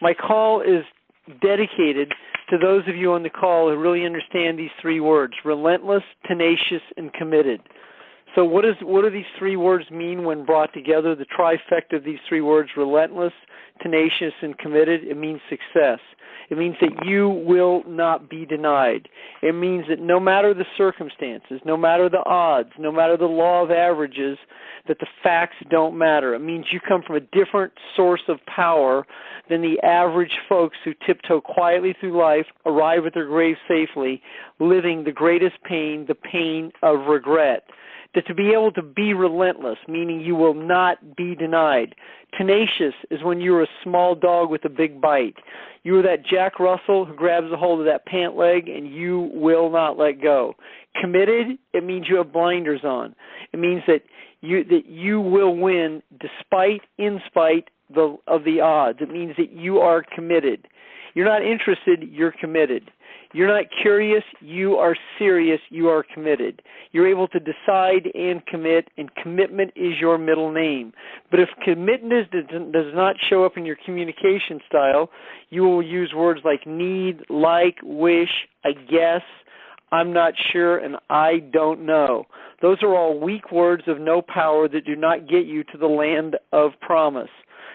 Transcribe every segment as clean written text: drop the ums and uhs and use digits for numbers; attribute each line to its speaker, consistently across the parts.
Speaker 1: My call is dedicated to those of you on the call who really understand these three words: relentless, tenacious, and committed. So what do these three words mean when brought together? The trifecta of these three words: relentless, tenacious, and committed. It means success. It means that you will not be denied. It means that no matter the circumstances, no matter the odds, no matter the law of averages, that the facts don't matter. It means you come from a different source of power than the average folks who tiptoe quietly through life, arrive at their grave safely, living the greatest pain, the pain of regret. That to be able to be relentless, meaning you will not be denied. Tenacious is when you're a small dog with a big bite. You are that Jack Russell who grabs a hold of that pant leg and you will not let go. Committed, it means you have blinders on. It means that you will win despite, in spite of the odds. It means that you are committed. You're not interested, you're committed. You're not curious, you are serious, you are committed. You're able to decide and commit, and commitment is your middle name. But if commitment does not show up in your communication style, you will use words like need, like, wish, I guess, I'm not sure, and I don't know. Those are all weak words of no power that do not get you to the land of promise.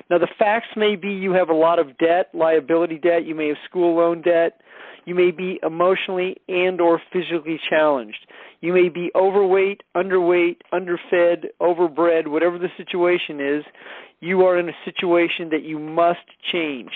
Speaker 1: Now, the facts may be you have a lot of debt, liability debt. You may have school loan debt. You may be emotionally and or physically challenged. You may be overweight, underweight, underfed, overbred, whatever the situation is. You are in a situation that you must change.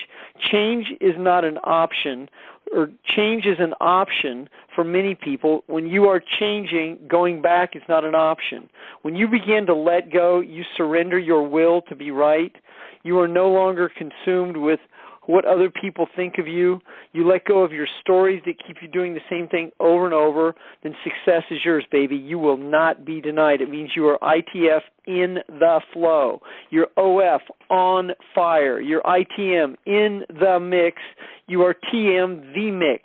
Speaker 1: Change is not an option, or change is an option for many people. When you are changing, going back is not an option. When you begin to let go, you surrender your will to be right. You are no longer consumed with what other people think of you. You let go of your stories that keep you doing the same thing over and over, then success is yours, baby. You will not be denied. It means you are ITF, in the flow. You're OF, on fire. You're ITM, in the mix. You are TM, the mix.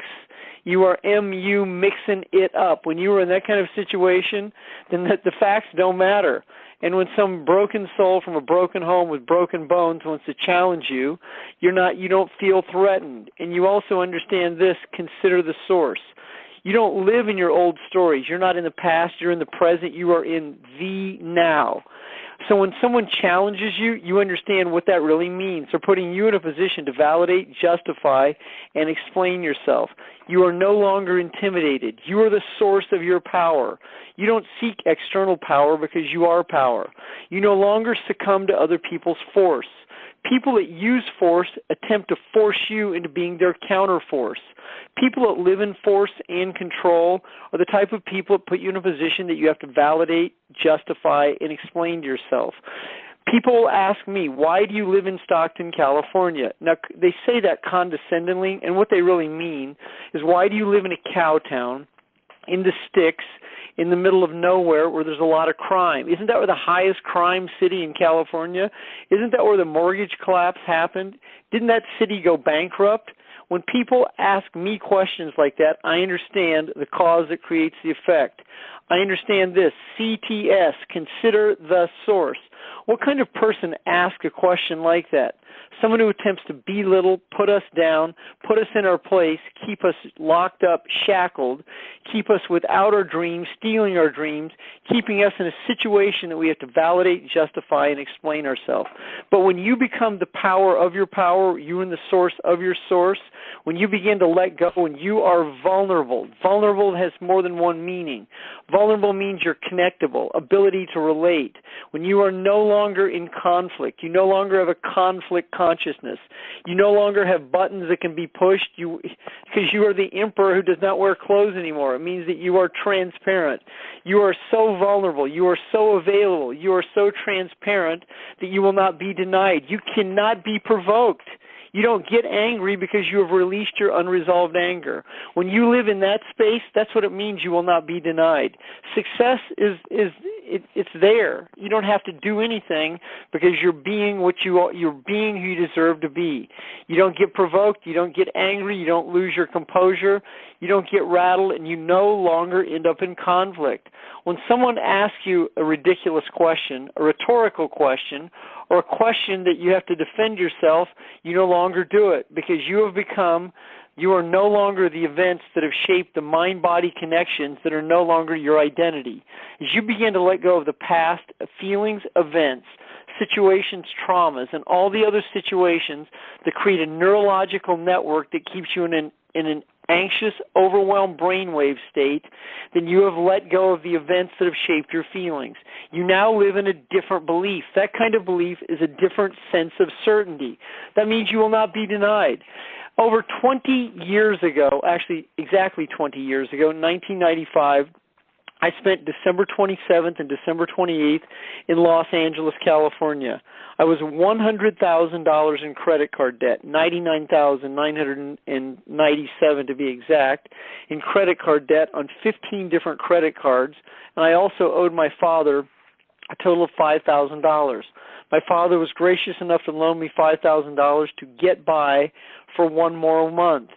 Speaker 1: You are MU, mixing it up. When you are in that kind of situation, then the facts don't matter. And when some broken soul from a broken home with broken bones wants to challenge you, you don't feel threatened. And you also understand this: consider the source. You don't live in your old stories. You're not in the past. You're in the present. You are in the now. So when someone challenges you, you understand what that really means. They're putting you in a position to validate, justify, and explain yourself. You are no longer intimidated. You are the source of your power. You don't seek external power because you are power. You no longer succumb to other people's force. People that use force attempt to force you into being their counterforce. People that live in force and control are the type of people that put you in a position that you have to validate, justify, and explain to yourself. People ask me, why do you live in Stockton, California? Now, they say that condescendingly, and what they really mean is, why do you live in a cow town in the sticks in the middle of nowhere where there's a lot of crime? Isn't that where the highest crime city in California? Isn't that where the mortgage collapse happened? Didn't that city go bankrupt? When people ask me questions like that, I understand the cause that creates the effect. I understand this: CTS, consider the source. What kind of person asks a question like that? Someone who attempts to belittle, put us down, put us in our place, keep us locked up, shackled, keep us without our dreams, stealing our dreams, keeping us in a situation that we have to validate, justify, and explain ourselves. But when you become the power of your power, you are the source of your source, when you begin to let go, when you are vulnerable, vulnerable has more than one meaning. Vulnerable means you're connectable, ability to relate. When you are no longer in conflict, you no longer have a conflict consciousness. You no longer have buttons that can be pushed because you are the emperor who does not wear clothes anymore. It means that you are transparent. You are so vulnerable. You are so available. You are so transparent that you will not be denied. You cannot be provoked. You don't get angry because you have released your unresolved anger. When you live in that space, that's what it means. You will not be denied. Success it's there. You don't have to do anything because you're being what you are. You're being who you deserve to be. You don't get provoked. You don't get angry. You don't lose your composure. you don't get rattled, and you no longer end up in conflict. When someone asks you a ridiculous question, a rhetorical question, or a question that you have to defend yourself, you no longer do it because you are no longer the events that have shaped the mind-body connections that are no longer your identity. As you begin to let go of the past, feelings, events, situations, traumas, and all the other situations that create a neurological network that keeps you in an anxious, overwhelmed brainwave state, then you have let go of the events that have shaped your feelings. You now live in a different belief. That kind of belief is a different sense of certainty. That means you will not be denied. Over 20 years ago, actually exactly 20 years ago, in 1995, I spent December 27th and December 28th in Los Angeles, California. I was $100,000 in credit card debt, $99,997 to be exact, in credit card debt on 15 different credit cards, and I also owed my father a total of $5,000. My father was gracious enough to loan me $5,000 to get by for one more month.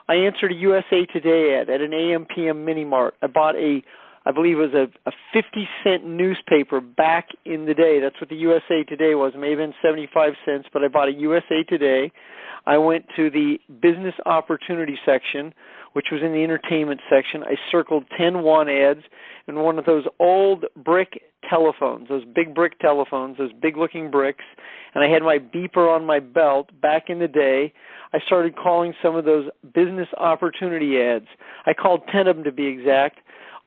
Speaker 1: I answered a USA Today ad at an AM/PM mini-mart. I bought I believe it was a 50-cent newspaper back in the day. That's what the USA Today was. It may have been 75 cents, but I bought a USA Today. I went to the business opportunity section, which was in the entertainment section. I circled 10 want ads in one of those old brick telephones, those big brick telephones, those big-looking bricks, and I had my beeper on my belt back in the day. I started calling some of those business opportunity ads. I called 10 of them to be exact.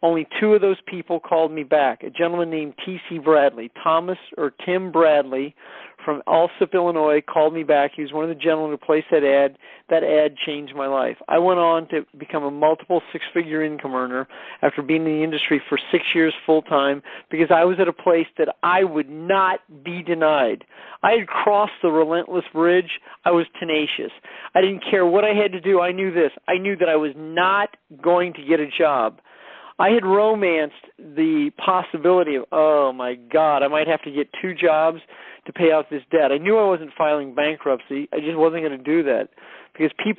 Speaker 1: Only 2 of those people called me back. A gentleman named T.C. Bradley, Tim Bradley from Alsip, Illinois, called me back. He was one of the gentlemen who placed that ad. That ad changed my life. I went on to become a multiple six-figure income earner after being in the industry for 6 years full-time because I was at a place that I would not be denied. I had crossed the relentless bridge. I was tenacious. I didn't care what I had to do. I knew this. I knew that I was not going to get a job. I had romanced the possibility of, oh my God, I might have to get 2 jobs to pay out this debt. I knew I wasn't filing bankruptcy. I just wasn't going to do that because I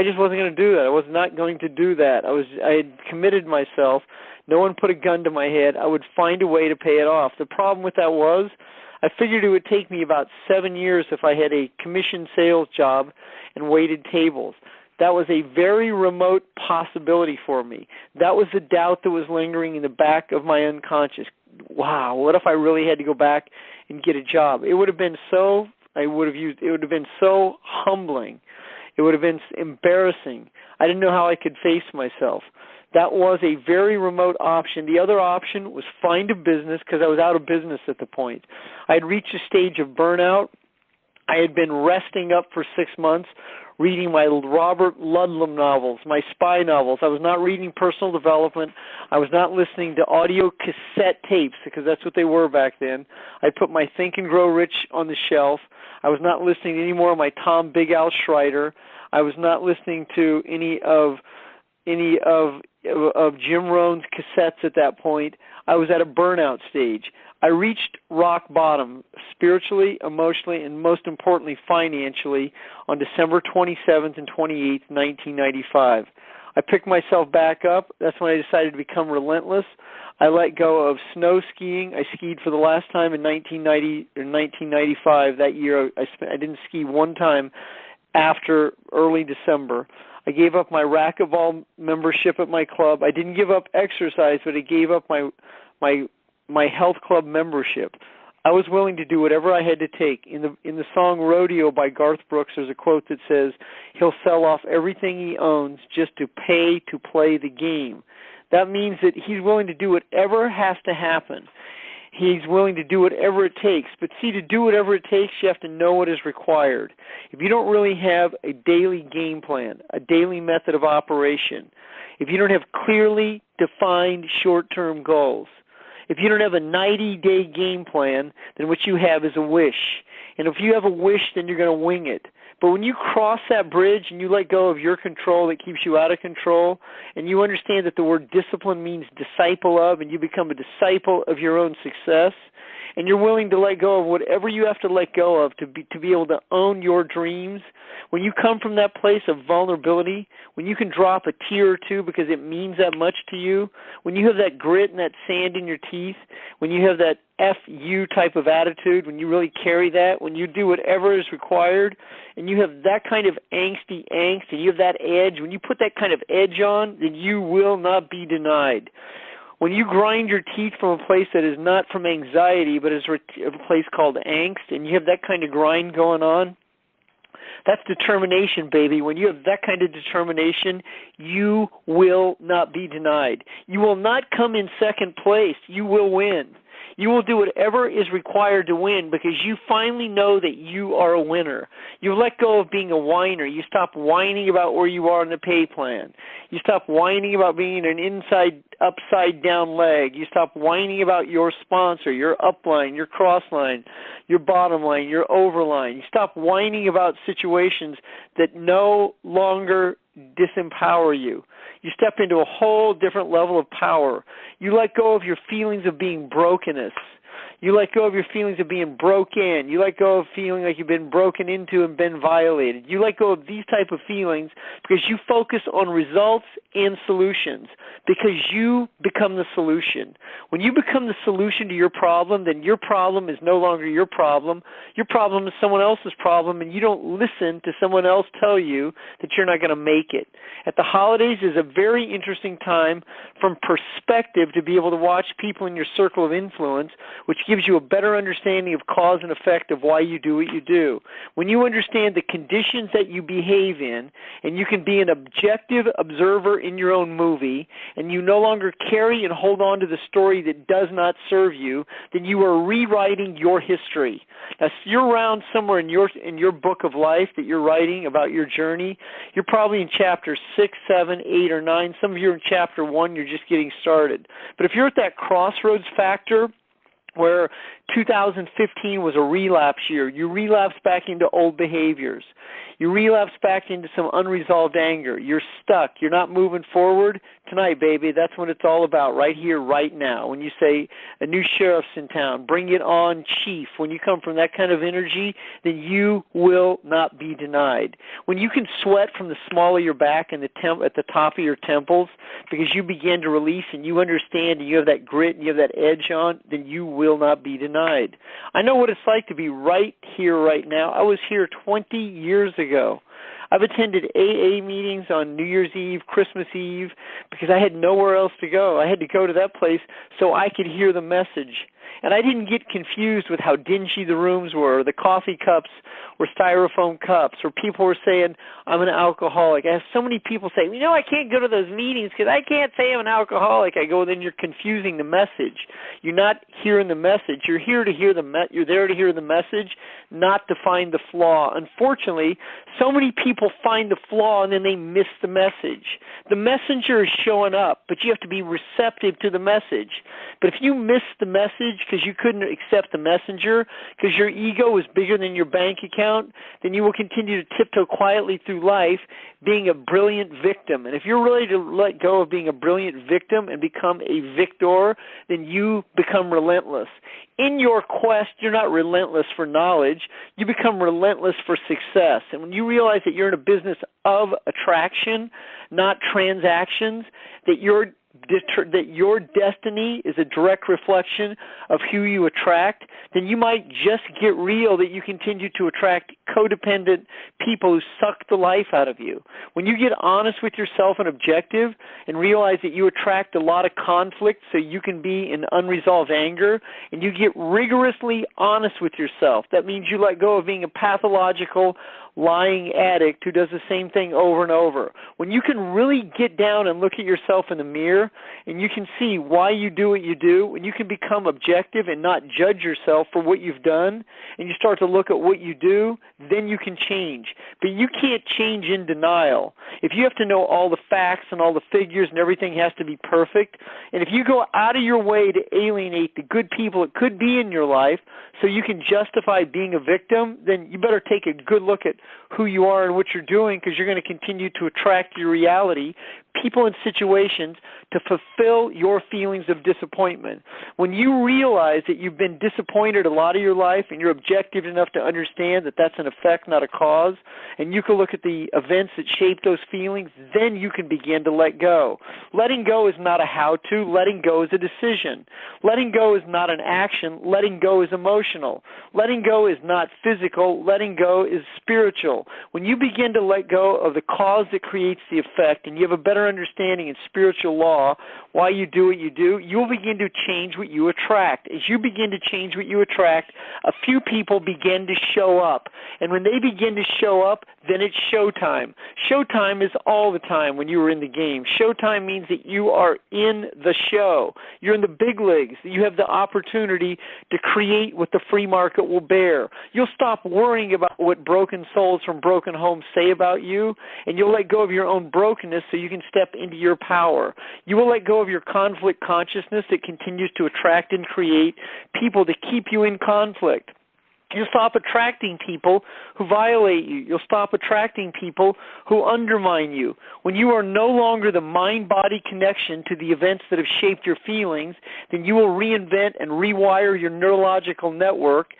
Speaker 1: just wasn't going to do that. I was not going to do that. I had committed myself. No one put a gun to my head. I would find a way to pay it off. The problem with that was I figured it would take me about 7 years if I had a commission sales job and waited tables. That was a very remote possibility for me. That was the doubt that was lingering in the back of my unconscious. Wow, what if I really had to go back and get a job? It would have been so humbling. It would have been embarrassing. I didn't know how I could face myself. That was a very remote option. The other option was find a business because I was out of business at the point. I had reached a stage of burnout. I had been resting up for 6 months, reading my Robert Ludlum novels, my spy novels. I was not reading personal development. I was not listening to audio cassette tapes because that's what they were back then. I put my Think and Grow Rich on the shelf. I was not listening to any more of my Tom Big Al Schreider. I was not listening to any of Jim Rohn's cassettes at that point. I was at a burnout stage. I reached rock bottom spiritually, emotionally, and most importantly, financially on December 27th and 28th, 1995. I picked myself back up. That's when I decided to become relentless. I let go of snow skiing. I skied for the last time in 1995. That year, I didn't ski one time after early December. I gave up my racquetball membership at my club. I didn't give up exercise, but I gave up my health club membership. I was willing to do whatever I had to take. In the song Rodeo by Garth Brooks, there's a quote that says, he'll sell off everything he owns just to pay to play the game. That means that he's willing to do whatever has to happen. He's willing to do whatever it takes. But see, to do whatever it takes, you have to know what is required. If you don't really have a daily game plan, a daily method of operation, if you don't have clearly defined short-term goals, if you don't have a 90-day game plan, then what you have is a wish. And if you have a wish, then you're going to wing it. But when you cross that bridge and you let go of your control that keeps you out of control, and you understand that the word discipline means disciple of, and you become a disciple of your own success, and you're willing to let go of whatever you have to let go of to be able to own your dreams, when you come from that place of vulnerability, when you can drop a tear or two because it means that much to you, when you have that grit and that sand in your teeth, when you have that F you type of attitude, when you really carry that, when you do whatever is required, and you have that kind of angsty angst, and you have that edge, when you put that kind of edge on, then you will not be denied. When you grind your teeth from a place that is not from anxiety, but is a place called angst, and you have that kind of grind going on, that's determination, baby. When you have that kind of determination, you will not be denied. You will not come in second place. You will win. You will do whatever is required to win because you finally know that you are a winner. You let go of being a whiner. You stop whining about where you are in the pay plan. You stop whining about being an upside down leg. You stop whining about your sponsor, your upline, your crossline, your bottom line, your overline. You stop whining about situations that no longer disempower you. You step into a whole different level of power. You let go of your feelings of being brokenness. You let go of your feelings of being broken. You let go of feeling like you've been broken into and been violated. You let go of these type of feelings because you focus on results and solutions because you become the solution. When you become the solution to your problem, then your problem is no longer your problem. Your problem is someone else's problem, and you don't listen to someone else tell you that you're not going to make it. At the holidays is a very interesting time from perspective to be able to watch people in your circle of influence, which gives you a better understanding of cause and effect of why you do what you do. When you understand the conditions that you behave in, and you can be an objective observer in your own movie, and you no longer carry and hold on to the story that does not serve you, then you are rewriting your history. Now, if you're around somewhere in your book of life that you're writing about your journey, you're probably in chapter 6, 7, 8, or 9. Some of you are in chapter 1. You're just getting started. But if you're at that crossroads factor, where 2015 was a relapse year. You relapse back into old behaviors. You relapse back into some unresolved anger. You're stuck. You're not moving forward. Tonight, baby, that's what it's all about, right here, right now. When you say a new sheriff's in town, bring it on, chief. When you come from that kind of energy, then you will not be denied. When you can sweat from the small of your back and at the top of your temples because you begin to release and you understand and you have that grit and you have that edge on, then you will not be denied. I know what it's like to be right here, right now. I was here 20 years ago. I've attended AA meetings on New Year's Eve, Christmas Eve, because I had nowhere else to go. I had to go to that place so I could hear the message. And I didn't get confused with how dingy the rooms were. The coffee cups were styrofoam cups, or people were saying, I'm an alcoholic. I have so many people say, I can't go to those meetings because I can't say I'm an alcoholic. I go, then you're confusing the message. You're not hearing the message. You're here to hear you're there to hear the message, not to find the flaw. Unfortunately, so many people find the flaw and then they miss the message. The messenger is showing up, but you have to be receptive to the message. But if you miss the message because you couldn't accept the messenger, because your ego is bigger than your bank account, then you will continue to tiptoe quietly through life being a brilliant victim. And if you're ready to let go of being a brilliant victim and become a victor, then you become relentless. In your quest, you're not relentless for knowledge. You become relentless for success. And when you realize that you're in a business of attraction, not transactions, that your destiny is a direct reflection of who you attract, then you might just get real that you continue to attract codependent people who suck the life out of you. When you get honest with yourself and objective and realize that you attract a lot of conflict so you can be in unresolved anger, and you get rigorously honest with yourself, that means you let go of being a pathological lying addict who does the same thing over and over. When you can really get down and look at yourself in the mirror and you can see why you do what you do, when you can become objective and not judge yourself for what you've done, and you start to look at what you do, then you can change. But you can't change in denial. If you have to know all the facts and all the figures and everything has to be perfect, and if you go out of your way to alienate the good people that could be in your life so you can justify being a victim, then you better take a good look at who you are and what you're doing, because you're going to continue to attract your reality people and situations to fulfill your feelings of disappointment. When you realize that you've been disappointed a lot of your life and you're objective enough to understand that that's an effect, not a cause, and you can look at the events that shape those feelings, then you can begin to let go. Letting go is not a how-to. Letting go is a decision. Letting go is not an action. Letting go is emotional. Letting go is not physical. Letting go is spiritual. When you begin to let go of the cause that creates the effect and you have a better understanding in spiritual law why you do what you do, you'll begin to change what you attract. As you begin to change what you attract, a few people begin to show up. And when they begin to show up, then it's showtime. Showtime is all the time when you were in the game. Showtime means that you are in the show. You're in the big leagues. You have the opportunity to create what the free market will bear. You'll stop worrying about what broken souls from broken homes say about you, and you'll let go of your own brokenness so you can step into your power. You will let go of your conflict consciousness that continues to attract and create people to keep you in conflict. You'll stop attracting people who violate you. You'll stop attracting people who undermine you. When you are no longer the mind-body connection to the events that have shaped your feelings, then you will reinvent and rewire your neurological network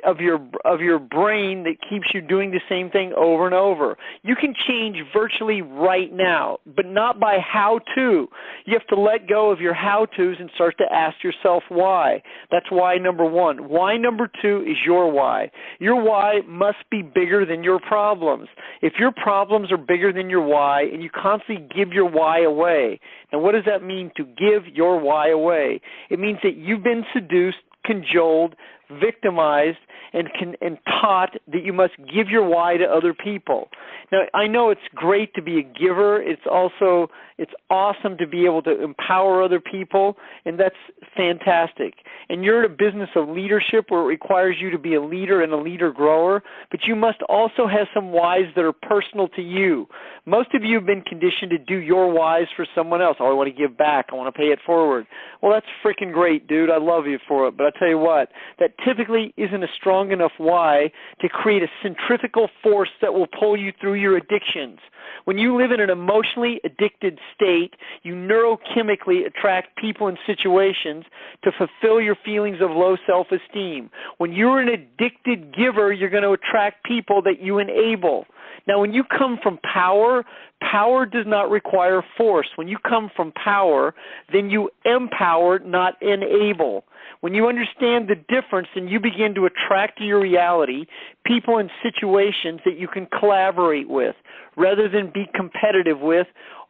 Speaker 1: of your brain that keeps you doing the same thing over and over. You can change virtually right now, but not by how-to. You have to let go of your how-tos and start to ask yourself why. That's why number one. Why number two is your why. Your why must be bigger than your problems. If your problems are bigger than your why and you constantly give your why away, now what does that mean to give your why away? It means that you've been seduced, cajoled, victimized, and taught that you must give your why to other people. Now, I know it's great to be a giver. It's awesome to be able to empower other people, and that's fantastic. And you're in a business of leadership where it requires you to be a leader and a leader grower, but you must also have some whys that are personal to you. Most of you have been conditioned to do your whys for someone else. Oh, I want to give back. I want to pay it forward. Well, that's freaking great, dude. I love you for it. But I tell you what, that typically isn't a strong enough why to create a centrifugal force that will pull you through your addictions. When you live in an emotionally addicted state, you neurochemically attract people and situations to fulfill your feelings of low self-esteem. When you're an addicted giver, you're going to attract people that you enable. Now, when you come from power, power does not require force. When you come from power, then you empower, not enable. When you understand the difference, then you begin to attract to your reality people and situations that you can collaborate with rather than be competitive with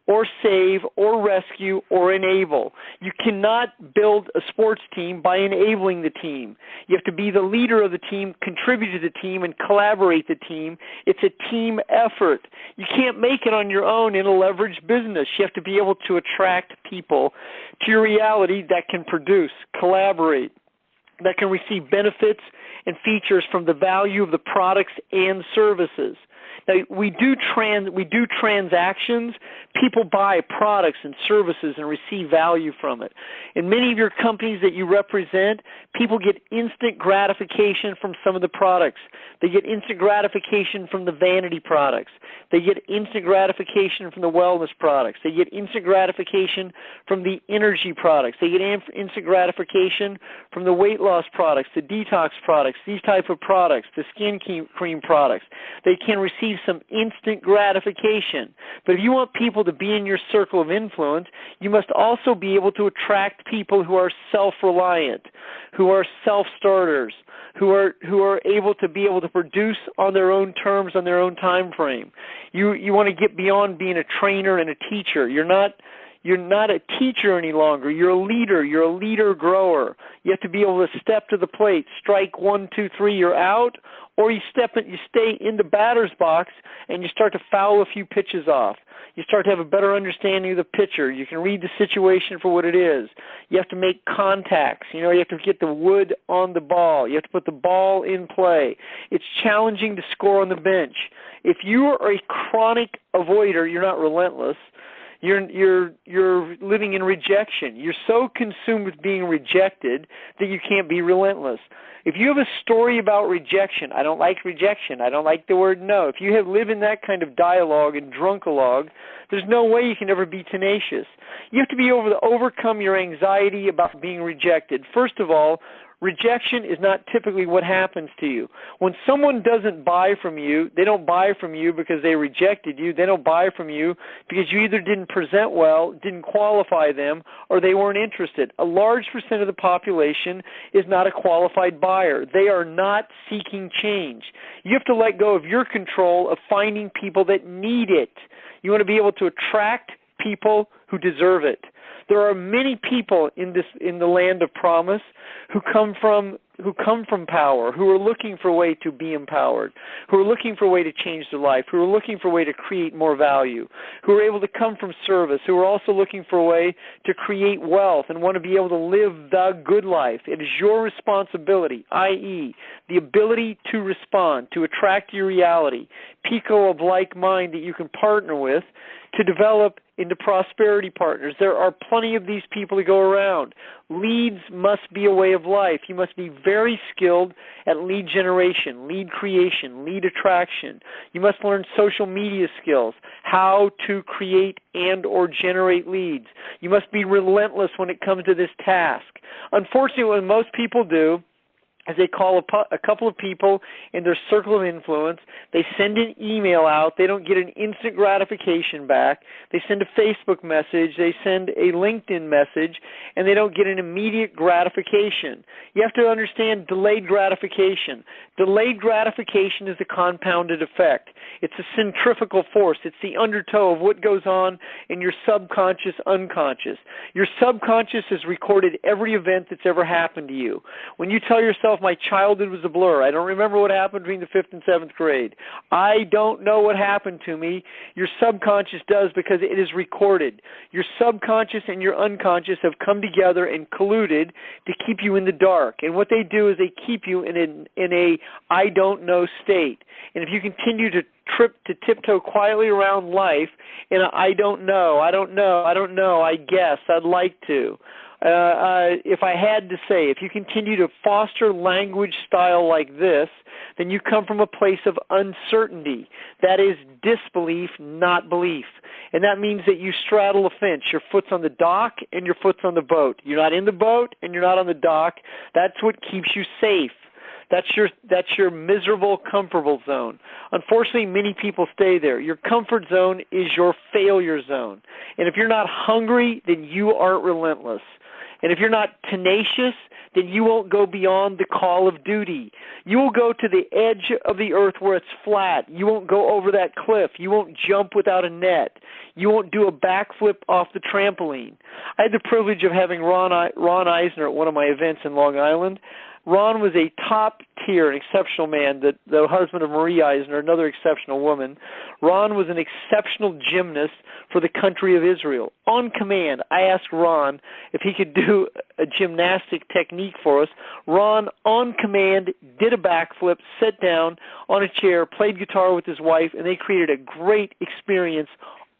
Speaker 1: or save or rescue or enable. You cannot build a sports team by enabling the team. You have to be the leader of the team, contribute to the team, and collaborate the team. It's a team effort. You can't make it on your own in a leveraged business. You have to be able to attract people to your reality that can produce, collaborate, that can receive benefits and features from the value of the products and services. Now, we do transactions. People buy products and services and receive value from it. In many of your companies that you represent, people get instant gratification from some of the products. They get instant gratification from the vanity products. They get instant gratification from the wellness products. They get instant gratification from the energy products. They get instant gratification from the weight loss products, the detox products, these type of products, the skin cream products. They can receive some instant gratification. But if you want people to be in your circle of influence, you must also be able to attract people who are self-reliant, who are self-starters, who are able to produce on their own terms, on their own time frame. You want to get beyond being a trainer and a teacher. You're not a teacher any longer. You're a leader. You're a leader grower. You have to be able to step to the plate, strike 1, 2, 3, you're out, or you stay in the batter's box and you start to foul a few pitches off. You start to have a better understanding of the pitcher. You can read the situation for what it is. You have to make contacts. You have to get the wood on the ball. You have to put the ball in play. It's challenging to score on the bench. If you are a chronic avoider, you're not relentless. You're living in rejection. You're so consumed with being rejected that you can't be relentless. If you have a story about rejection, I don't like rejection, I don't like the word no. If you live in that kind of dialogue and drunkalogue, there's no way you can ever be tenacious. You have to be able to overcome your anxiety about being rejected. First of all, rejection is not typically what happens to you. When someone doesn't buy from you, they don't buy from you because they rejected you. They don't buy from you because you either didn't present well, didn't qualify them, or they weren't interested. A large percent of the population is not a qualified buyer. They are not seeking change. You have to let go of your control of finding people that need it. You want to be able to attract people who deserve it. There are many people in the land of promise who come from power, who are looking for a way to be empowered, who are looking for a way to change their life, who are looking for a way to create more value, who are able to come from service, who are also looking for a way to create wealth and want to be able to live the good life. It is your responsibility, i.e., the ability to respond, to attract your reality, people of like mind that you can partner with, to develop into prosperity partners. There are plenty of these people to go around. Leads must be a way of life. You must be very skilled at lead generation, lead creation, lead attraction. You must learn social media skills, how to create and or generate leads. You must be relentless when it comes to this task. Unfortunately, what most people do as they call a couple of people in their circle of influence, they send an email out, they don't get an instant gratification back, they send a Facebook message, they send a LinkedIn message, and they don't get an immediate gratification. You have to understand delayed gratification. Delayed gratification is a compounded effect. It's a centrifugal force. It's the undertow of what goes on in your subconscious, unconscious. Your subconscious has recorded every event that's ever happened to you. When you tell yourself, my childhood was a blur, I don't remember what happened between the 5th and 7th grade, I don't know what happened to me, your subconscious does because it is recorded. Your subconscious and your unconscious have come together and colluded to keep you in the dark. And what they do is they keep you in a I don't know state. And if you continue to tiptoe quietly around life in a I don't know, I guess, I'd like to. If I had to say, if you continue to foster language style like this, then you come from a place of uncertainty. That is disbelief, not belief. And that means that you straddle a fence. Your foot's on the dock and your foot's on the boat. You're not in the boat and you're not on the dock. That's what keeps you safe. That's your miserable, comfortable zone. Unfortunately, many people stay there. Your comfort zone is your failure zone. And if you're not hungry, then you aren't relentless. And if you're not tenacious, then you won't go beyond the call of duty. You will go to the edge of the earth where it's flat. You won't go over that cliff. You won't jump without a net. You won't do a backflip off the trampoline. I had the privilege of having Ron Eisner at one of my events in Long Island. Ron was a top-tier, exceptional man, the husband of Marie Eisner, another exceptional woman. Ron was an exceptional gymnast for the country of Israel. On command, I asked Ron if he could do a gymnastic technique for us. Ron, on command, did a backflip, sat down on a chair, played guitar with his wife, and they created a great experience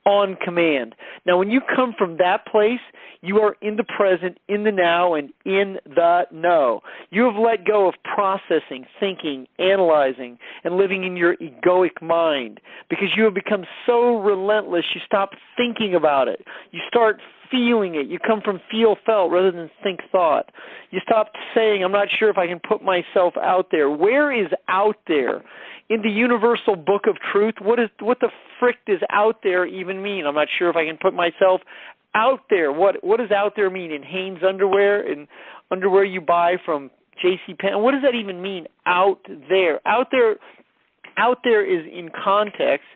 Speaker 1: on command. Now, when you come from that place, you are in the present, in the now, and in the know. You have let go of processing, thinking, analyzing, and living in your egoic mind because you have become so relentless, you stop thinking about it. You start feeling it. You come from feel, felt, rather than think, thought. You stop saying, I'm not sure if I can put myself out there. Where is out there? In the universal book of truth, what the frick does out there even mean? I'm not sure if I can put myself out there. What does out there mean? In Hanes underwear, in underwear you buy from JCPenney? What does that even mean, out there? Out there is in context.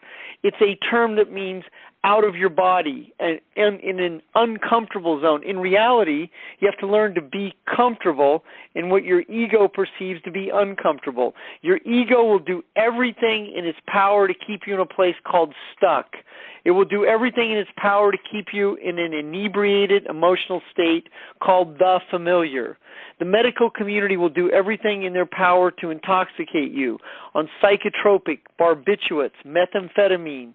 Speaker 1: It's a term that means out of your body and in an uncomfortable zone. In reality, you have to learn to be comfortable in what your ego perceives to be uncomfortable. Your ego will do everything in its power to keep you in a place called stuck. It will do everything in its power to keep you in an inebriated emotional state called the familiar. The medical community will do everything in their power to intoxicate you on psychotropic, barbiturates, methamphetamine,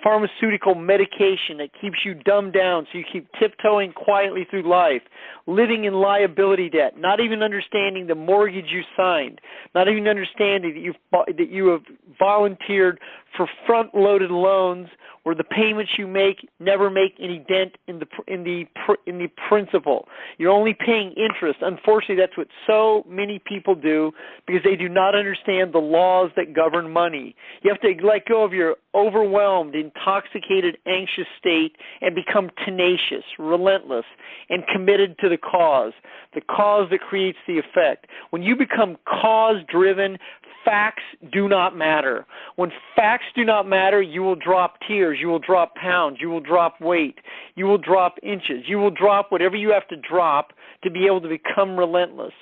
Speaker 1: pharmaceutical medication that keeps you dumbed down so you keep tiptoeing quietly through life, living in liability debt, not even understanding the mortgage you signed, not even understanding that you have volunteered for front-loaded loans where the payments you make never make any dent in the principal. You're only paying interest. Unfortunately, that's what so many people do because they do not understand the laws that govern money. You have to let go of your overwhelmed, intoxicated, anxious state and become tenacious, relentless, and committed to the cause that creates the effect. When you become cause-driven, facts do not matter. When facts do not matter, you will drop tears, you will drop pounds, you will drop weight, you will drop inches, you will drop whatever you have to drop to be able to become relentless.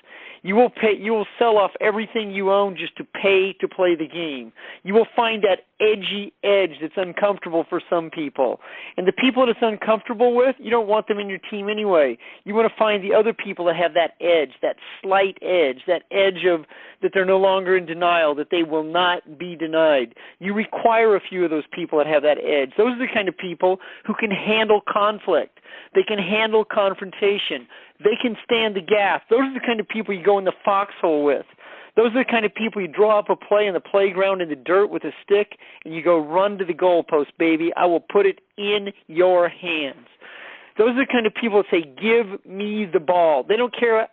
Speaker 1: You will sell off everything you own just to pay to play the game. You will find that edgy edge that's uncomfortable for some people. And the people that it's uncomfortable with, you don't want them in your team anyway. You want to find the other people that have that edge, that slight edge, that edge of that they're no longer in denial, that they will not be denied. You require a few of those people that have that edge. Those are the kind of people who can handle conflict. They can handle confrontation. They can stand the gaff. Those are the kind of people you go in the foxhole with. Those are the kind of people you draw up a play in the playground in the dirt with a stick and you go run to the goalpost, baby. I will put it in your hands. Those are the kind of people that say, give me the ball. They don't care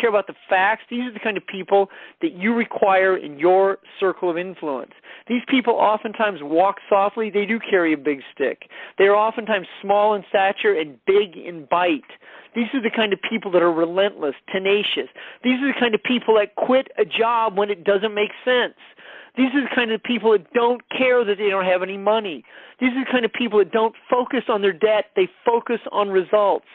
Speaker 1: about the facts. These are the kind of people that you require in your circle of influence. These people oftentimes walk softly. They do carry a big stick. They are oftentimes small in stature and big in bite. These are the kind of people that are relentless, tenacious. These are the kind of people that quit a job when it doesn't make sense. These are the kind of people that don't care that they don't have any money. These are the kind of people that don't focus on their debt. They focus on results.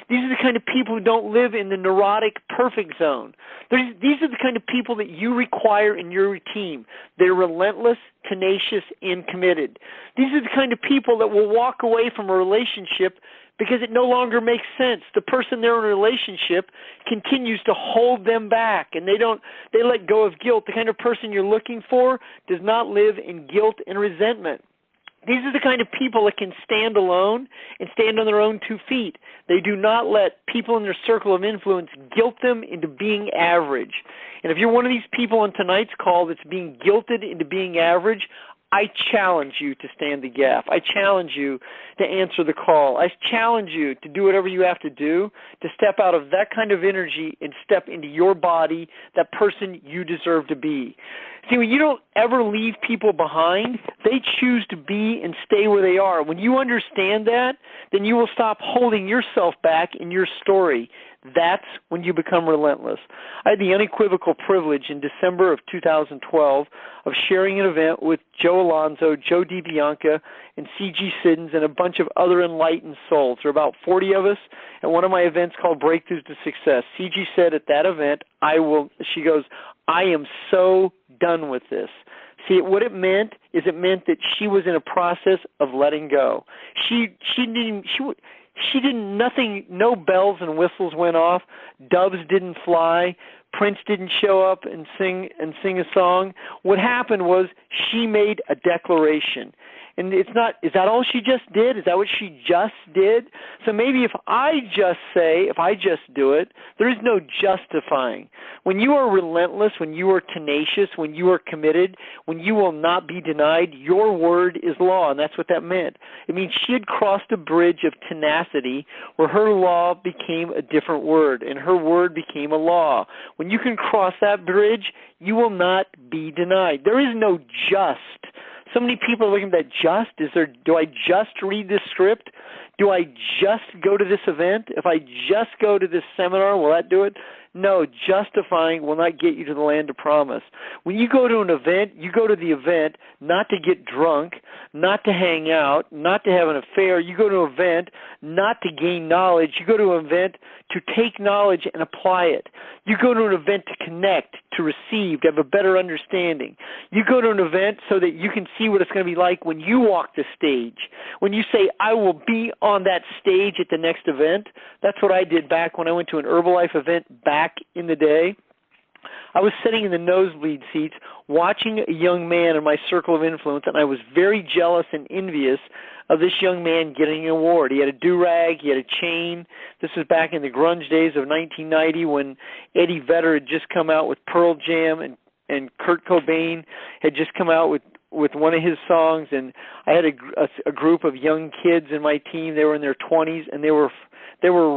Speaker 1: These are the kind of people who don't live in the neurotic perfect zone. These are the kind of people that you require in your team. They're relentless, tenacious, and committed. These are the kind of people that will walk away from a relationship because it no longer makes sense. The person they're in a relationship continues to hold them back, and they let go of guilt. The kind of person you're looking for does not live in guilt and resentment. These are the kind of people that can stand alone and stand on their own 2 feet. They do not let people in their circle of influence guilt them into being average. And if you're one of these people on tonight's call that's being guilted into being average, I challenge you to stand the gaff. I challenge you to answer the call. I challenge you to do whatever you have to do to step out of that kind of energy and step into your body, that person you deserve to be. See, when you don't ever leave people behind, they choose to be and stay where they are. When you understand that, then you will stop holding yourself back in your story. That's when you become relentless. I had the unequivocal privilege in December of 2012 of sharing an event with Joe Alonzo, Joe DiBianca, and C.G. Siddons, and a bunch of other enlightened souls. There are about 40 of us at one of my events called Breakthroughs to Success. C.G. said at that event, she goes, I am so done with this. See, what it meant is it meant that she was in a process of letting go. No bells and whistles went off. Doves didn't fly. Prince didn't show up and sing a song. What happened was she made a declaration. And is that all she just did? Is that what she just did? So maybe if I just do it, there is no justifying. When you are relentless, when you are tenacious, when you are committed, when you will not be denied, your word is law, and that's what that meant. It means she had crossed a bridge of tenacity where her law became a different word, and her word became a law. When you can cross that bridge, you will not be denied. There is no just. So many people are looking at that do I just read this script? Do I just go to this event? If I just go to this seminar, will that do it? No, justifying will not get you to the land of promise. When you go to an event, you go to the event not to get drunk, not to hang out, not to have an affair. You go to an event not to gain knowledge. You go to an event to take knowledge and apply it. You go to an event to connect, to receive, to have a better understanding. You go to an event so that you can see what it's going to be like when you walk the stage. When you say, I will be on that stage at the next event, that's what I did back when I went to an Herbalife event back in the day. I was sitting in the nosebleed seats watching a young man in my circle of influence, and I was very jealous and envious of this young man getting an award. He had a do-rag, he had a chain. This was back in the grunge days of 1990 when Eddie Vedder had just come out with Pearl Jam, and Kurt Cobain had just come out with one of his songs, and I had a group of young kids in my team. They were in their 20s, and they were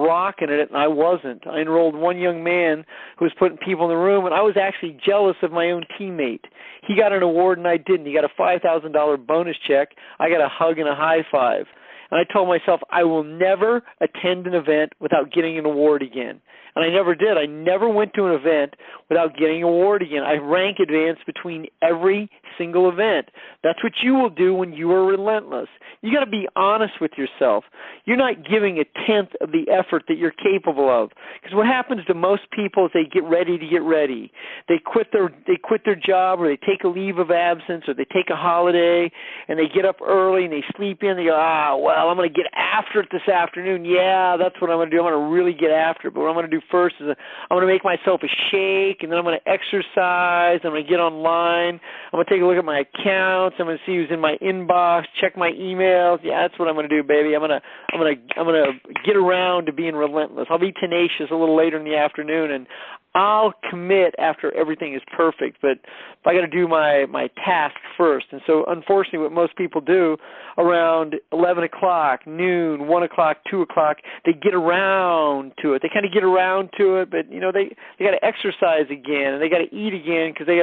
Speaker 1: rocking it, and I wasn't. I enrolled one young man who was putting people in the room, and I was actually jealous of my own teammate. He got an award, and I didn't. He got a $5,000 bonus check. I got a hug and a high five. And I told myself I will never attend an event without getting an award again. And I never did. I never went to an event without getting an award again. I rank advance between every single event. That's what you will do when you are relentless. You got to be honest with yourself. You're not giving a tenth of the effort that you're capable of. Because what happens to most people is they get ready to get ready. They quit their job, or they take a leave of absence, or they take a holiday, and they get up early and they sleep in. They go, well, I'm going to get after it this afternoon. Yeah, that's what I'm going to do. I'm going to really get after it. But what I'm going to do first is I'm going to make myself a shake, and then I'm going to exercise. I'm going to get online. I'm going to take a look at my accounts. I'm going to see who's in my inbox, check my emails. Yeah, that's what I'm going to do, baby. I'm going to get around to being relentless. I'll be tenacious a little later in the afternoon, and I'll commit after everything is perfect, but I got to do my task first. And so, unfortunately, what most people do around 11 o'clock, noon, 1 o'clock, 2 o'clock, they get around to it. They kind of get around to it, but you know they got to exercise again, and they got to eat again because they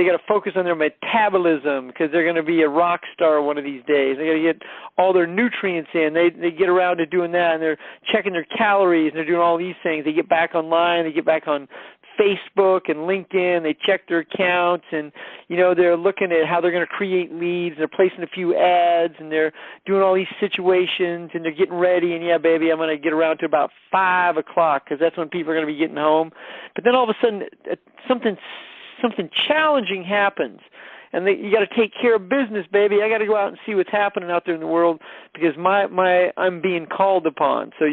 Speaker 1: got to focus on their metabolism because they're going to be a rock star one of these days. They got to get all their nutrients in. They get around to doing that, and they're checking their calories, and they're doing all these things. They get back online. They get back on Facebook and LinkedIn. They check their accounts, and they're looking at how they're going to create leads. They're placing a few ads, and they're doing all these situations, and they're getting ready. And yeah, baby, I'm going to get around to about 5 o'clock because that's when people are going to be getting home. But then all of a sudden, something challenging happens. And you got to take care of business, baby. I got to go out and see what's happening out there in the world because I'm being called upon. So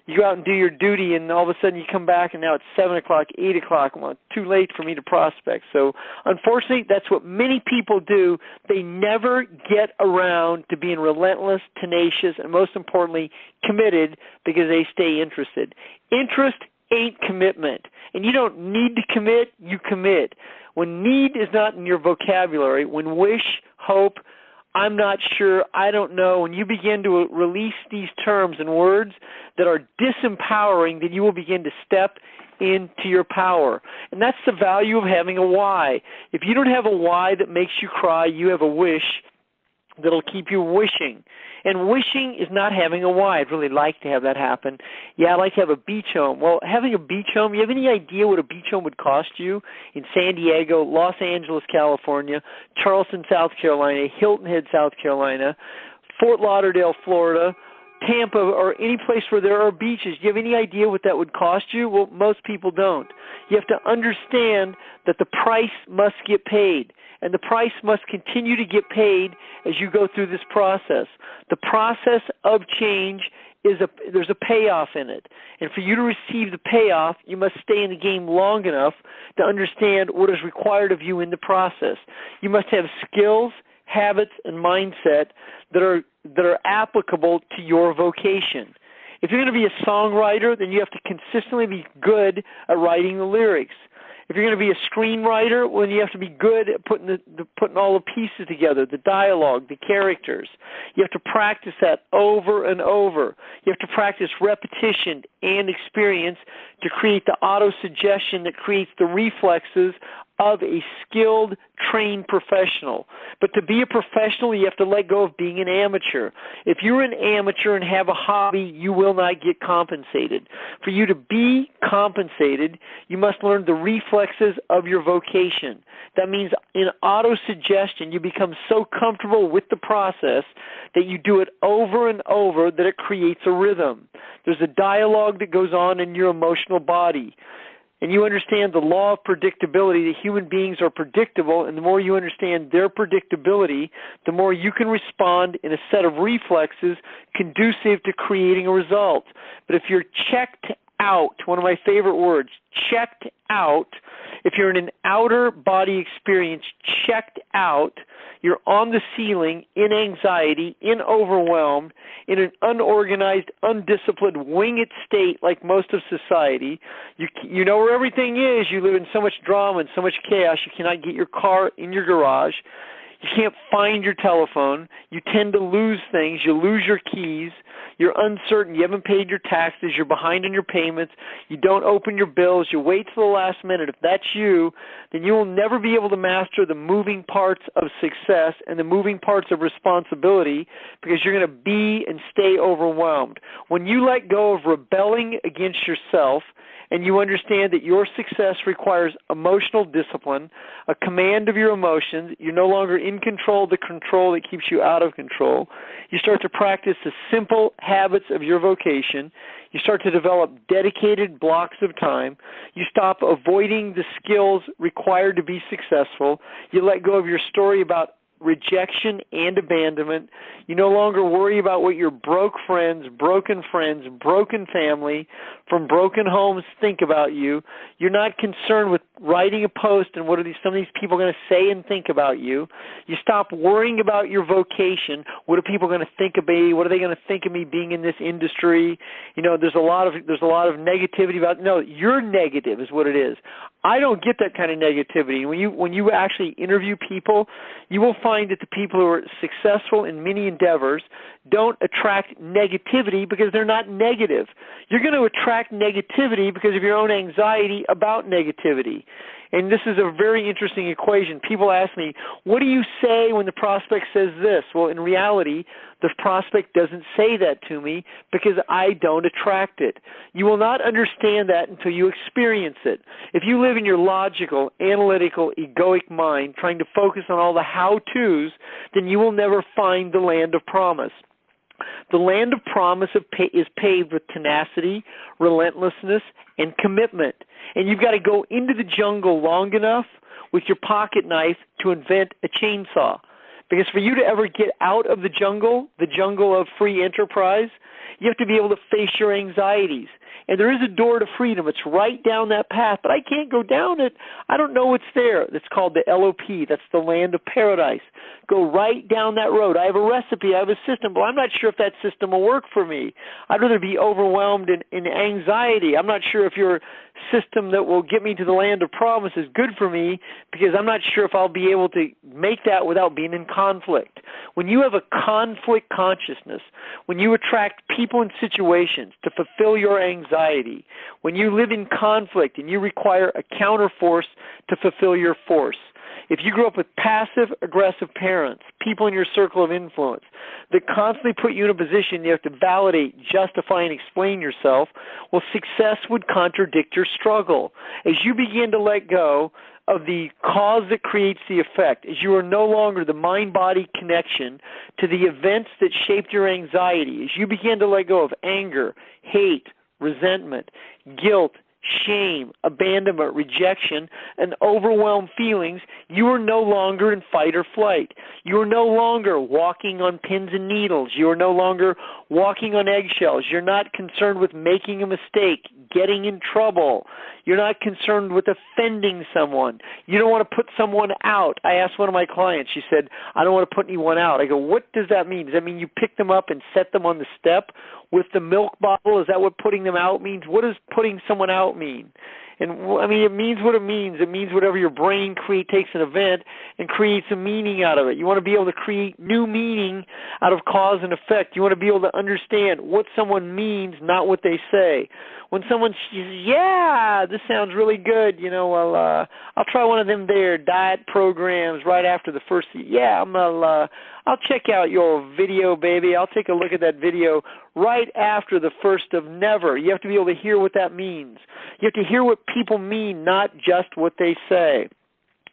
Speaker 1: you go out and do your duty, and all of a sudden you come back, and now it's 7 o'clock, 8 o'clock. Well, it's too late for me to prospect. So unfortunately, that's what many people do. They never get around to being relentless, tenacious, and most importantly, committed because they stay interested. Interest ain't commitment. And you don't need to commit, you commit. When need is not in your vocabulary, when wish, hope, I'm not sure, I don't know, when you begin to release these terms and words that are disempowering, then you will begin to step into your power. And that's the value of having a why. If you don't have a why that makes you cry, you have a wish that'll keep you wishing. And wishing is not having a why. I'd really like to have that happen. Yeah, I'd like to have a beach home. Well, having a beach home, you have any idea what a beach home would cost you in San Diego, Los Angeles, California, Charleston, South Carolina, Hilton Head, South Carolina, Fort Lauderdale, Florida, Tampa, or any place where there are beaches? Do you have any idea what that would cost you? Well, most people don't. You have to understand that the price must get paid. And the price must continue to get paid as you go through this process. The process of change there's a payoff in it. And for you to receive the payoff, you must stay in the game long enough to understand what is required of you in the process. You must have skills, habits, and mindset that are applicable to your vocation. If you're going to be a songwriter, then you have to consistently be good at writing the lyrics. If you're going to be a screenwriter, well, then you have to be good at putting all the pieces together, the dialogue, the characters. You have to practice that over and over. You have to practice repetition and experience to create the auto-suggestion that creates the reflexes of a skilled, trained professional. But to be a professional, you have to let go of being an amateur. If you're an amateur and have a hobby, you will not get compensated. For you to be compensated, you must learn the reflexes of your vocation. That means in auto-suggestion, you become so comfortable with the process that you do it over and over that it creates a rhythm. There's a dialogue that goes on in your emotional body. and you understand the law of predictability, that human beings are predictable, and the more you understand their predictability, the more you can respond in a set of reflexes conducive to creating a result. But if you're checked out, one of my favorite words, checked out, if you're in an outer body experience, checked out, you're on the ceiling, in anxiety, in overwhelmed, in an unorganized, undisciplined, winged state like most of society. You know where everything is. You live in so much drama and so much chaos, you cannot get your car in your garage. You can't find your telephone. You tend to lose things. You lose your keys. You're uncertain. You haven't paid your taxes. You're behind on your payments. You don't open your bills. You wait till the last minute. If that's you, then you will never be able to master the moving parts of success and the moving parts of responsibility, because you're going to be and stay overwhelmed. When you let go of rebelling against yourself, and you understand that your success requires emotional discipline, a command of your emotions, you're no longer in control of the control that keeps you out of control. You start to practice the simple habits of your vocation. You start to develop dedicated blocks of time. You stop avoiding the skills required to be successful. You let go of your story about rejection and abandonment. You no longer worry about what your broken friends, broken family from broken homes think about you. You're not concerned with writing a post and what are some of these people going to say and think about you. You stop worrying about your vocation. What are people going to think of me? What are they going to think of me being in this industry? You know, there's a lot of negativity about. No, you're negative is what it is. I don't get that kind of negativity. When you actually interview people, you will find that the people who are successful in many endeavors don't attract negativity because they're not negative. You're going to attract negativity because of your own anxiety about negativity. And this is a very interesting equation. People ask me, what do you say when the prospect says this? Well, in reality, the prospect doesn't say that to me because I don't attract it. You will not understand that until you experience it. If you live in your logical, analytical, egoic mind trying to focus on all the how-tos, then you will never find the land of promise. The land of promise is paved with tenacity, relentlessness, and commitment. And you've got to go into the jungle long enough with your pocket knife to invent a chainsaw. Because for you to ever get out of the jungle of free enterprise, you have to be able to face your anxieties. And there is a door to freedom. It's right down that path, but I can't go down it. I don't know what's there. It's called the LOP. That's the land of paradise. Go right down that road. I have a recipe. I have a system, but I'm not sure if that system will work for me. I'd rather be overwhelmed in anxiety. I'm not sure if your system that will get me to the land of promise is good for me because I'm not sure if I'll be able to make that without being in conflict. When you have a conflict consciousness, when you attract people and situations to fulfill your anxiety, when you live in conflict and you require a counterforce to fulfill your force, if you grew up with passive-aggressive parents, people in your circle of influence that constantly put you in a position you have to validate, justify, and explain yourself, well, success would contradict your struggle. As you begin to let go of the cause that creates the effect, as you are no longer the mind-body connection to the events that shaped your anxiety, as you begin to let go of anger, hate, resentment, guilt, shame, abandonment, rejection, and overwhelmed feelings, you are no longer in fight or flight. You are no longer walking on pins and needles. You are no longer walking on eggshells. You're not concerned with making a mistake, getting in trouble. You're not concerned with offending someone. You don't want to put someone out. I asked one of my clients, she said, I don't want to put anyone out. I go, what does that mean? Does that mean you pick them up and set them on the step with the milk bottle? Is that what putting them out means? What does putting someone out mean? And I mean, it means what it means. It means whatever your brain takes an event and creates a meaning out of it. You want to be able to create new meaning out of cause and effect. You want to be able to understand what someone means, not what they say. When someone says, yeah, this sounds really good, you know, well, I'll try one of them there diet programs right after the first, yeah, I'll check out your video, baby. I'll take a look at that video right after the first of never. You have to be able to hear what that means. You have to hear what people mean, not just what they say.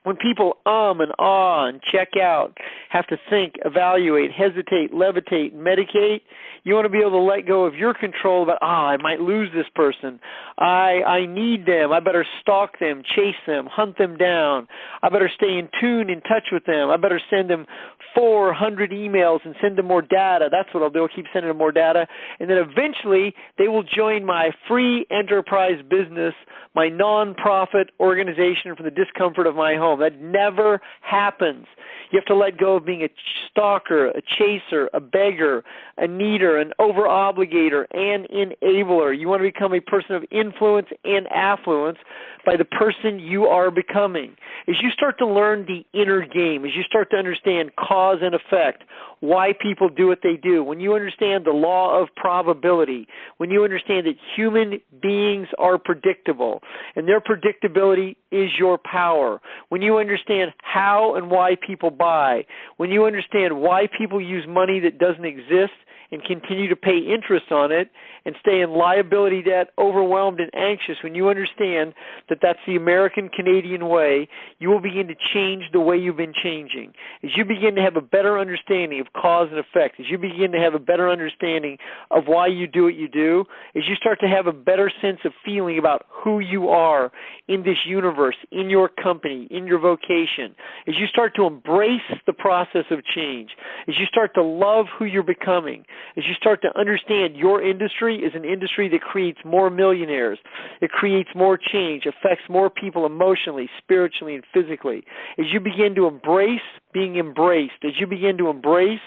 Speaker 1: When people and ah and check out, have to think, evaluate, hesitate, levitate, medicate, you want to be able to let go of your control about, I might lose this person. I need them. I better stalk them, chase them, hunt them down. I better stay in tune, in touch with them. I better send them 400 emails and send them more data. That's what I'll do. I'll keep sending them more data. And then eventually they will join my free enterprise business, my nonprofit organization from the discomfort of my home. That never happens. You have to let go of being a stalker, a chaser, a beggar, a needer, an over-obligator, and enabler. You want to become a person of influence and affluence by the person you are becoming. As you start to learn the inner game, as you start to understand cause and effect, why people do what they do, when you understand the law of probability, when you understand that human beings are predictable, and their predictability is your power, when you understand how and why people buy, when you understand why people use money that doesn't exist and continue to pay interest on it and stay in liability debt, overwhelmed and anxious, when you understand that that's the American-Canadian way, you will begin to change the way you've been changing. As you begin to have a better understanding of cause and effect, as you begin to have a better understanding of why you do what you do, as you start to have a better sense of feeling about who you are in this universe, in your company, in your vocation, as you start to embrace the process of change, as you start to love who you're becoming, as you start to understand your industry is an industry that creates more millionaires, it creates more change, affects more people emotionally, spiritually, and physically. As you begin to embrace being embraced, as you begin to embrace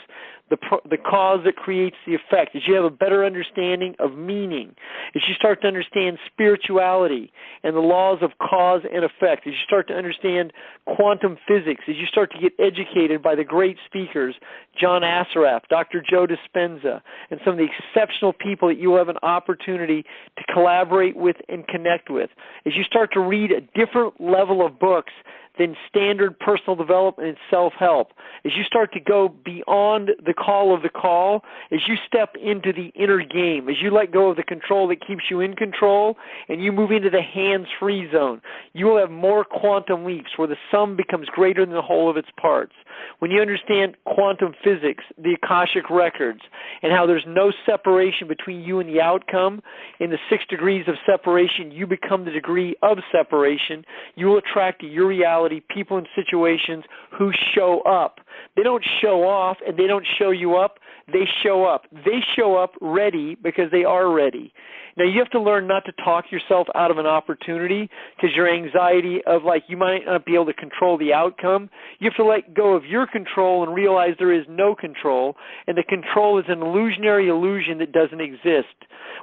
Speaker 1: the cause that creates the effect, as you have a better understanding of meaning, as you start to understand spirituality and the laws of cause and effect, as you start to understand quantum physics, as you start to get educated by the great speakers, John Assaraf, Dr. Joe Dispenza, and some of the exceptional people that you will have an opportunity to collaborate with and connect with, as you start to read a different level of books than standard personal development and self-help, as you start to go beyond the call of the call, as you step into the inner game, as you let go of the control that keeps you in control, and you move into the hands-free zone, you will have more quantum leaps where the sum becomes greater than the whole of its parts. When you understand quantum physics, the Akashic records, and how there's no separation between you and the outcome, in the 6 degrees of separation, you become the degree of separation, you will attract to your reality people and situations who show up. They don't show off and they don't show you up. They show up. They show up ready because they are ready. Now, you have to learn not to talk yourself out of an opportunity because your anxiety of, like, you might not be able to control the outcome. You have to let go of your control and realize there is no control, and the control is an illusionary illusion that doesn't exist.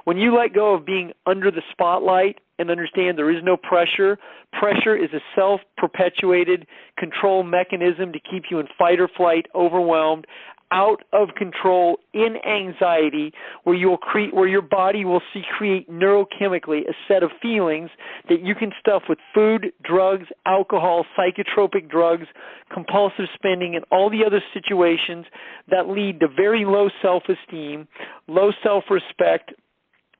Speaker 1: When you let go of being under the spotlight and understand there is no pressure, pressure is a self-perpetuated control mechanism to keep you in fight or flight, overwhelmed, out of control, in anxiety, where you will create, where your body will create neurochemically a set of feelings that you can stuff with food, drugs, alcohol, psychotropic drugs, compulsive spending, and all the other situations that lead to very low self-esteem, low self-respect,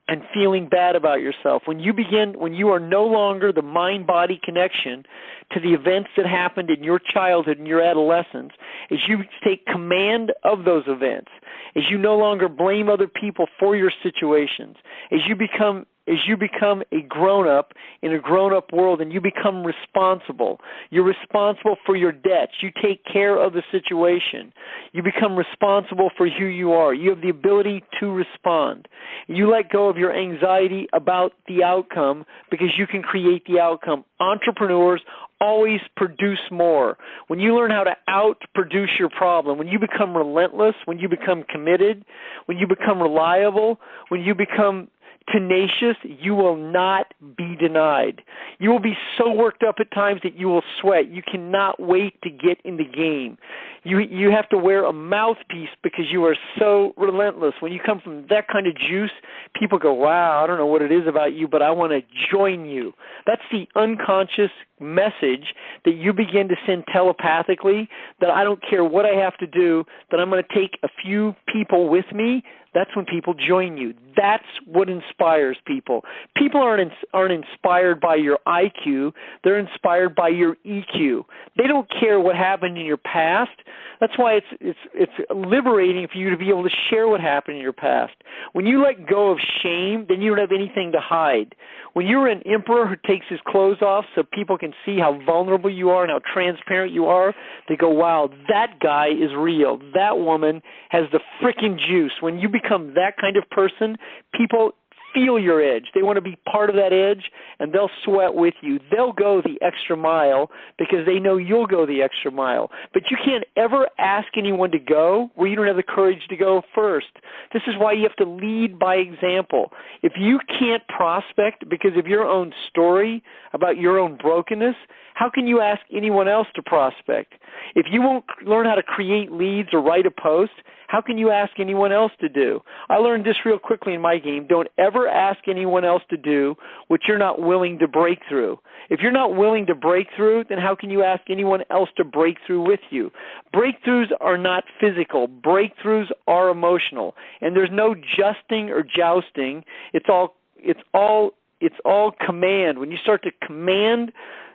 Speaker 1: and feeling bad about yourself. When you are no longer the mind-body connection to the events that happened in your childhood and your adolescence, as you take command of those events, as you no longer blame other people for your situations, as you become a grown-up in a grown-up world and you become responsible. You're responsible for your debts. You take care of the situation. You become responsible for who you are. You have the ability to respond. You let go of your anxiety about the outcome because you can create the outcome. Entrepreneurs always produce more. When you learn how to out-produce your problem, when you become relentless, when you become committed, when you become reliable, when you become tenacious, you will not be denied. You will be so worked up at times that you will sweat. You cannot wait to get in the game. You have to wear a mouthpiece because you are so relentless. When you come from that kind of juice, people go, wow, I don't know what it is about you, but I want to join you. That's the unconscious message that you begin to send telepathically, that I don't care what I have to do, that I'm going to take a few people with me. That's when people join you. That's what inspires people. People aren't inspired by your IQ. They're inspired by your EQ. They don't care what happened in your past. That's why it's liberating for you to be able to share what happened in your past. When you let go of shame, then you don't have anything to hide. When you're an emperor who takes his clothes off so people can see how vulnerable you are and how transparent you are, they go, wow, that guy is real. That woman has the frickin' juice. When you become that kind of person, people feel your edge. They want to be part of that edge, and they'll sweat with you. They'll go the extra mile because they know you'll go the extra mile. But you can't ever ask anyone to go where you don't have the courage to go first. This is why you have to lead by example. If you can't prospect because of your own story about your own brokenness, how can you ask anyone else to prospect? If you won't learn how to create leads or write a post, how can you ask anyone else to do? I learned this real quickly in my game. Don't ever ask anyone else to do what you're not willing to break through. If you're not willing to break through, then how can you ask anyone else to break through with you? Breakthroughs are not physical. Breakthroughs are emotional. And there's no justing or jousting. It's all command. When you start to command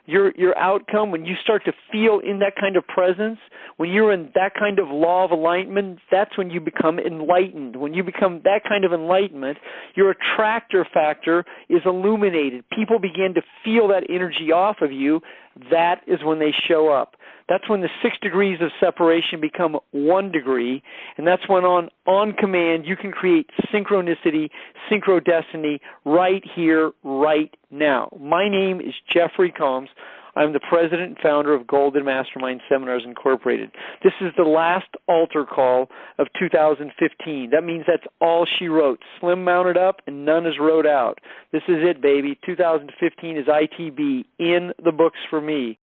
Speaker 1: your outcome, when you start to feel in that kind of presence, when you're in that kind of law of alignment, that's when you become enlightened. When you become that kind of enlightenment, your attractor factor is illuminated. People begin to feel that energy off of you. That is when they show up. That's when the 6 degrees of separation become 1 degree, and that's when on command you can create synchronicity, synchrodestiny right here, right now. My name is Jeffrey Combs. I'm the president and founder of Golden Mastermind Seminars Incorporated. This is the last altar call of 2015. That means that's all she wrote. Slim mounted up and none is wrote out. This is it, baby. 2015 is ITB in the books for me.